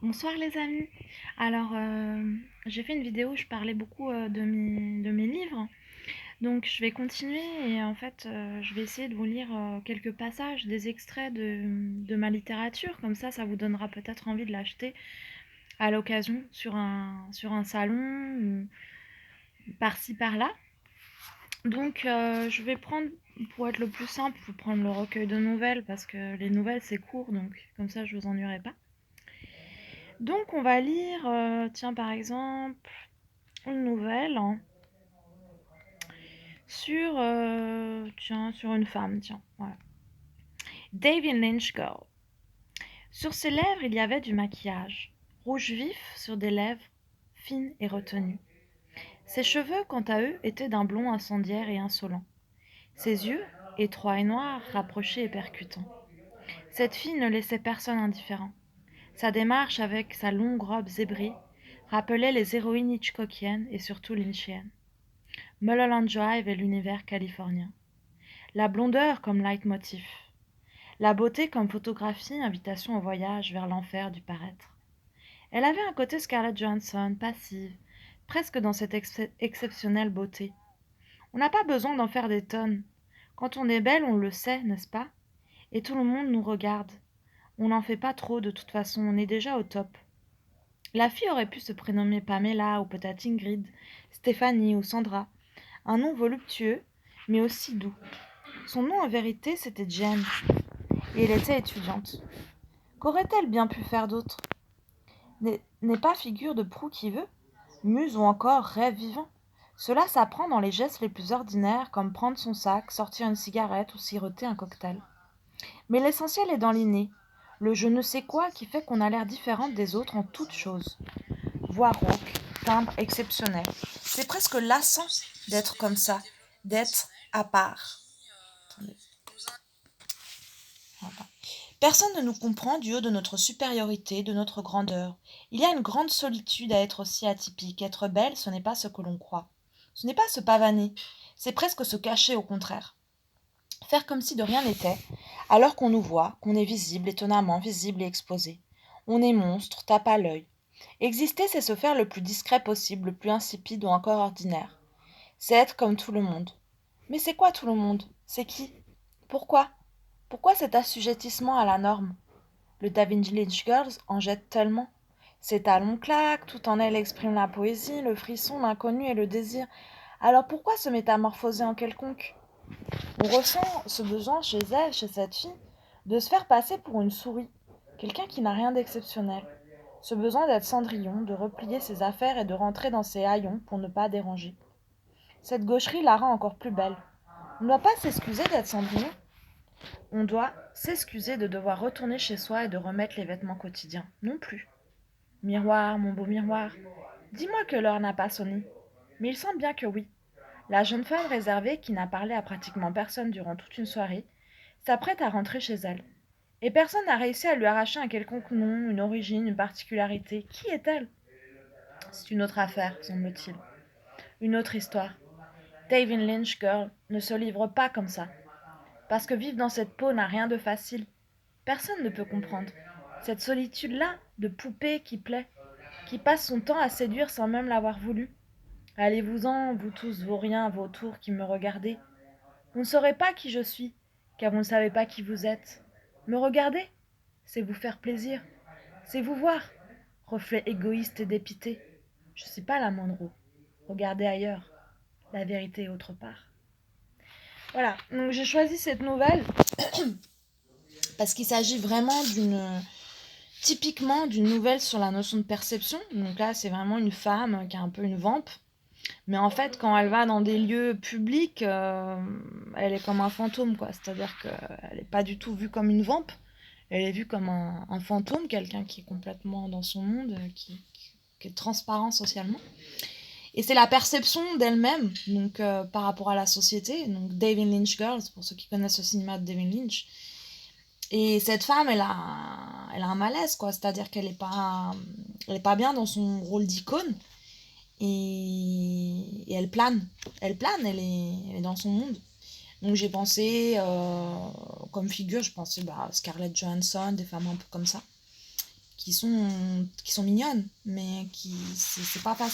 Bonsoir les amis. Alors, j'ai fait une vidéo où je parlais beaucoup de mes livres. Donc, je vais continuer et en fait, je vais essayer de vous lire quelques passages, des extraits de ma littérature. Comme ça vous donnera peut-être envie de l'acheter à l'occasion sur un salon ou par-ci par-là. Donc, je vais prendre, pour être le plus simple, je vais prendre le recueil de nouvelles parce que les nouvelles c'est court, donc comme ça je vous ennuierai pas. Donc on va lire, tiens par exemple, une nouvelle hein, sur une femme, tiens, voilà. David Lynch Girl. Sur ses lèvres il y avait du maquillage, rouge vif sur des lèvres fines et retenues. Ses cheveux, quant à eux, étaient d'un blond incendiaire et insolent. Ses yeux, étroits et noirs, rapprochés et percutants. Cette fille ne laissait personne indifférent. Sa démarche avec sa longue robe zébrée rappelait les héroïnes hitchcockiennes et surtout lynchiennes. Mulholland Drive et l'univers californien. La blondeur comme leitmotiv. La beauté comme photographie, invitation au voyage vers l'enfer du paraître. Elle avait un côté Scarlett Johansson, passive, presque dans cette exceptionnelle beauté. On n'a pas besoin d'en faire des tonnes. Quand on est belle, on le sait, n'est-ce pas? Et tout le monde nous regarde. On n'en fait pas trop, de toute façon, on est déjà au top. La fille aurait pu se prénommer Pamela, ou peut-être Ingrid, Stéphanie ou Sandra. Un nom voluptueux, mais aussi doux. Son nom en vérité, c'était Jane, et elle était étudiante. Qu'aurait-elle bien pu faire d'autre? N'est pas figure de proue qui veut, muse ou encore rêve vivant. Cela s'apprend dans les gestes les plus ordinaires, comme prendre son sac, sortir une cigarette ou siroter un cocktail. Mais l'essentiel est dans l'inné, le je ne sais quoi qui fait qu'on a l'air différente des autres en toutes choses. Voix rauque, timbre exceptionnel. C'est presque lassant d'être comme ça, d'être à part. Attendez. Voilà. Personne ne nous comprend du haut de notre supériorité, de notre grandeur. Il y a une grande solitude à être aussi atypique. Être belle, ce n'est pas ce que l'on croit. Ce n'est pas se pavaner. C'est presque se cacher au contraire. Faire comme si de rien n'était, alors qu'on nous voit, qu'on est visible, étonnamment visible et exposé. On est monstre, tape à l'œil. Exister, c'est se faire le plus discret possible, le plus insipide ou encore ordinaire. C'est être comme tout le monde. Mais c'est quoi tout le monde? C'est qui? Pourquoi? Pourquoi cet assujettissement à la norme? Le David Lynch Girls en jette tellement. Ses talons claquent, tout en elle exprime la poésie, le frisson, l'inconnu et le désir. Alors pourquoi se métamorphoser en quelconque? On ressent ce besoin chez elle, chez cette fille, de se faire passer pour une souris, quelqu'un qui n'a rien d'exceptionnel. Ce besoin d'être Cendrillon, de replier ses affaires et de rentrer dans ses haillons pour ne pas déranger. Cette gaucherie la rend encore plus belle. On ne doit pas s'excuser d'être Cendrillon. On doit s'excuser de devoir retourner chez soi et de remettre les vêtements quotidiens. Non plus. Miroir, mon beau miroir, dis-moi que l'heure n'a pas sonné. Mais il semble bien que oui. La jeune femme réservée, qui n'a parlé à pratiquement personne durant toute une soirée, s'apprête à rentrer chez elle. Et personne n'a réussi à lui arracher un quelconque nom, une origine, une particularité. Qui est-elle? C'est une autre affaire, semble-t-il. Une autre histoire. David Lynch Girl ne se livre pas comme ça. Parce que vivre dans cette peau n'a rien de facile. Personne ne peut comprendre. Cette solitude-là, de poupée qui plaît, qui passe son temps à séduire sans même l'avoir voulu. Allez-vous-en, vous tous vauriens à vos tours qui me regardez. Vous ne saurez pas qui je suis, car vous ne savez pas qui vous êtes. Me regarder, c'est vous faire plaisir, c'est vous voir, reflet égoïste et dépité. Je ne suis pas la Monroe. Regardez ailleurs, la vérité est autre part. Voilà, donc j'ai choisi cette nouvelle parce qu'il s'agit vraiment typiquement d'une nouvelle sur la notion de perception. Donc là, c'est vraiment une femme qui a un peu une vampe. Mais en fait, quand elle va dans des lieux publics, elle est comme un fantôme, quoi. C'est-à-dire qu'elle n'est pas du tout vue comme une vampe. Elle est vue comme un fantôme, quelqu'un qui est complètement dans son monde, qui est transparent socialement. Et c'est la perception d'elle-même, donc par rapport à la société. Donc David Lynch Girls, pour ceux qui connaissent le cinéma de David Lynch. Et cette femme, elle a un malaise, quoi. C'est-à-dire qu'elle elle est pas bien dans son rôle d'icône. Et elle plane. Elle plane, elle est dans son monde. Donc j'ai pensé, comme figure, je pensais Scarlett Johansson, des femmes un peu comme ça, qui sont mignonnes, mais c'est pas facile.